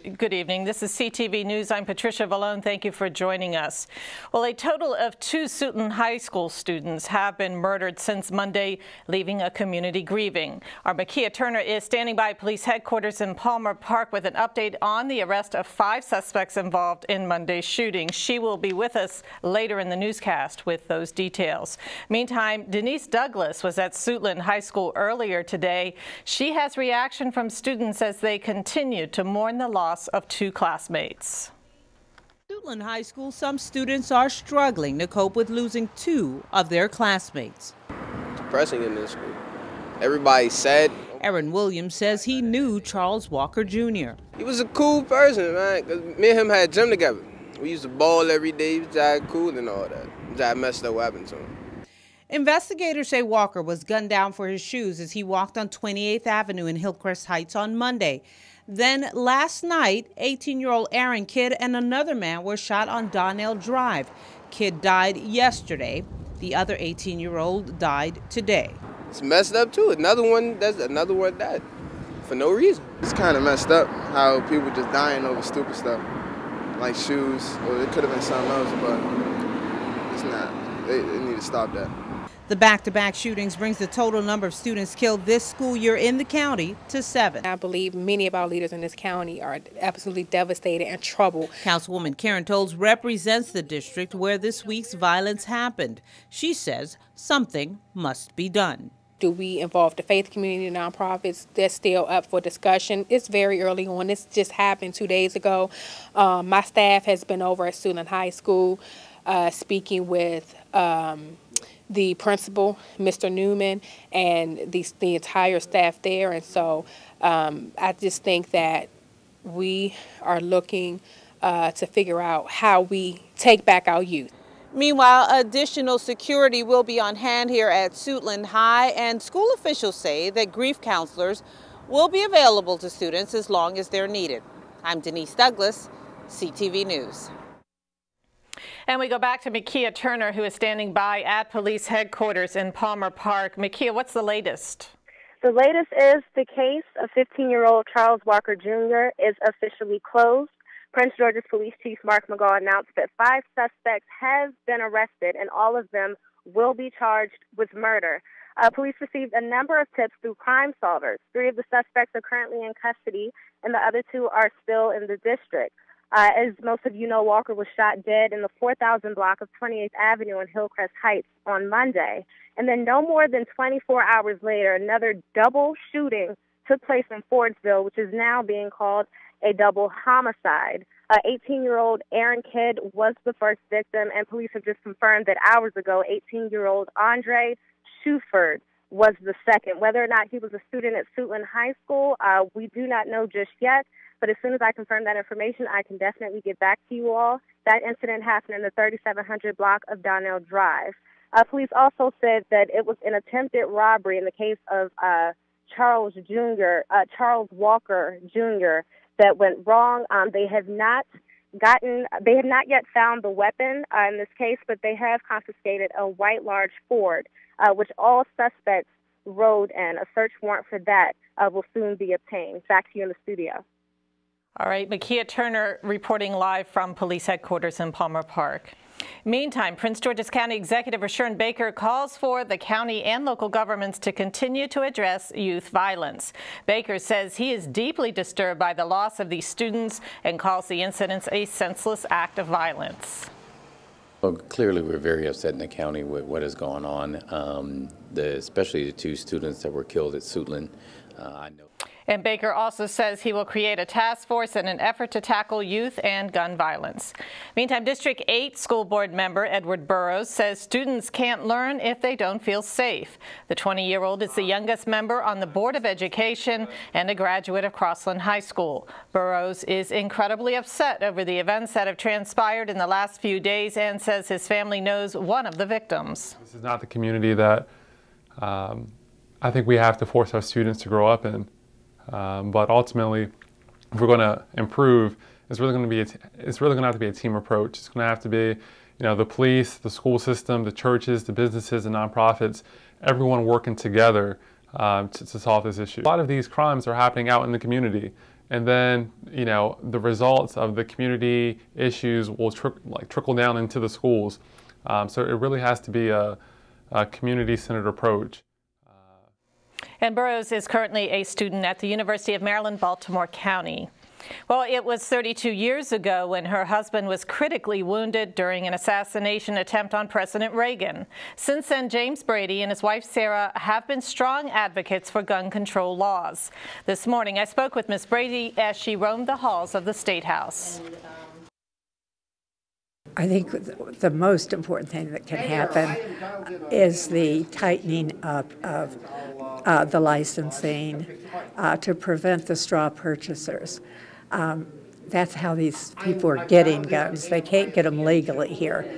Good evening. This is CTV News. I'm Patricia Vallone. Thank you for joining us. Well, a total of 2 Suitland High School students have been murdered since Monday, leaving a community grieving. Our Makia Turner is standing by police headquarters in Palmer Park with an update on the arrest of 5 suspects involved in Monday's shooting. She will be with us later in the newscast with those details. Meantime, Denise Douglas was at Suitland High School earlier today. She has reaction from students as they continue to mourn the loss of 2 classmates. Suitland High School, some students are struggling to cope with losing 2 of their classmates. Depressing in this school. Everybody's sad. Aaron Williams says he knew Charles Walker Jr. He was a cool person, man, because me and him had gym together. We used to ball every day. He was just cool and all that. Just messed up what happened to him. Investigators say Walker was gunned down for his shoes as he walked on 28th Avenue in Hillcrest Heights on Monday. Then last night, 18-year-old Aaron Kidd and another man were shot on Donnell Drive. Kidd died yesterday. The other 18-year-old died today. It's messed up too. Another one died for no reason. It's kind of messed up how people just dying over stupid stuff like shoes, or it could have been something else, but it's not. They need to stop that. The back-to-back shootings brings the total number of students killed this school year in the county to 7. I believe many of our leaders in this county are absolutely devastated and troubled. Councilwoman Karen Tolles represents the district where this week's violence happened. She says something must be done. Do we involve the faith community, nonprofits? That's still up for discussion. It's very early on. This just happened 2 days ago. My staff has been over at Suitland High School speaking with the principal, Mr. Newman, and the entire staff there. And so I just think that we are looking to figure out how we take back our youth. Meanwhile, additional security will be on hand here at Suitland High, and school officials say that grief counselors will be available to students as long as they're needed. I'm Denise Douglas, CTV News. And we go back to Makia Turner, who is standing by at police headquarters in Palmer Park. Makia, what's the latest? The latest is the case of 15-year-old Charles Walker Jr. is officially closed. Prince George's Police Chief Mark McGaugh announced that 5 suspects have been arrested, and all of them will be charged with murder. Police received a number of tips through Crime Solvers. 3 of the suspects are currently in custody, and the other 2 are still in the district. As most of you know, Walker was shot dead in the 4000 block of 28th Avenue in Hillcrest Heights on Monday. And then no more than 24 hours later, another double shooting took place in Fordsville, which is now being called a double homicide. 18-year-old Aaron Kidd was the first victim, and police have just confirmed that hours ago, 18-year-old Andre Shuford was the second. Whether or not he was a student at Suitland High School, we do not know just yet. But as soon as I confirm that information, I can definitely get back to you all. That incident happened in the 3700 block of Donnell Drive. Police also said that it was an attempted robbery in the case of Charles Walker Jr. that went wrong. They have not yet found the weapon in this case, but they have confiscated a white large Ford, which all suspects rode in. A search warrant for that will soon be obtained. Back to you in the studio. All right, Makia Turner reporting live from police headquarters in Palmer Park. Meantime, Prince George's County Executive Rashawn Baker calls for the county and local governments to continue to address youth violence. Baker says he is deeply disturbed by the loss of these students and calls the incidents a senseless act of violence. Well, clearly we're very upset in the county with what is going on, especially the 2 students that were killed at Suitland. I know. And Baker also says he will create a task force in an effort to tackle youth and gun violence. Meantime, District 8 School Board member Edward Burrows says students can't learn if they don't feel safe. The 20-year-old is the youngest member on the Board of Education and a graduate of Crossland High School. Burrows is incredibly upset over the events that have transpired in the last few days and says his family knows one of the victims. This is not the community that I think we have to force our students to grow up in. But ultimately, if we're going to improve, it's really going to have to be a team approach. It's going to have to be, the police, the school system, the churches, the businesses, the nonprofits, everyone working together to solve this issue. A lot of these crimes are happening out in the community, and then, you know, the results of the community issues will trickle down into the schools. So it really has to be a community-centered approach. And Burroughs is currently a student at the University of Maryland, Baltimore County. Well, it was 32 years ago when her husband was critically wounded during an assassination attempt on President Reagan. Since then, James Brady and his wife Sarah have been strong advocates for gun control laws. This morning, I spoke with Ms. Brady as she roamed the halls of the State House. I think the most important thing that can happen is the tightening up of the licensing to prevent the straw purchasers. That's how these people are getting guns. They can't get them legally here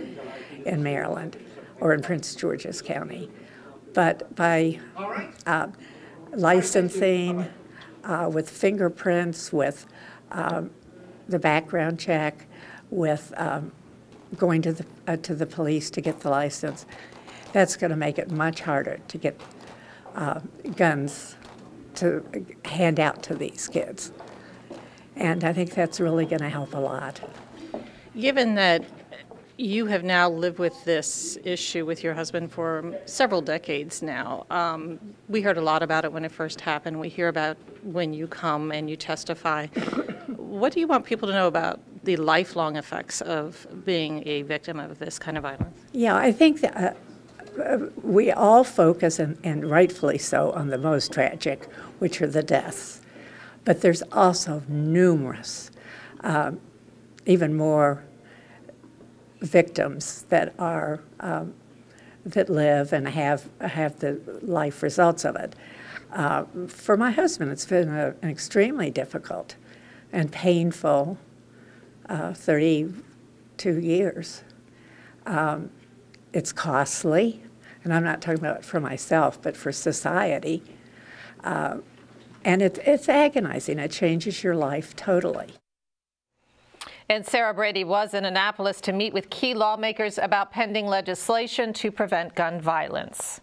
in Maryland or in Prince George's County. But by licensing, with fingerprints, with the background check, with going to the police to get the license, that's going to make it much harder to get guns to hand out to these kids. And I think that's really going to help a lot. Given that you have now lived with this issue with your husband for several decades now, we heard a lot about it when it first happened. We hear about when you come and you testify. What do you want people to know about the lifelong effects of being a victim of this kind of violence? Yeah, I think that we all focus, and rightfully so, on the most tragic, which are the deaths. But there's also numerous, even more victims that are that live and have the life results of it. For my husband, it's been an extremely difficult and painful 32 years. It's costly, and I'm not talking about it for myself, but for society. And it's agonizing. It changes your life totally. And Sarah Brady was in Annapolis to meet with key lawmakers about pending legislation to prevent gun violence.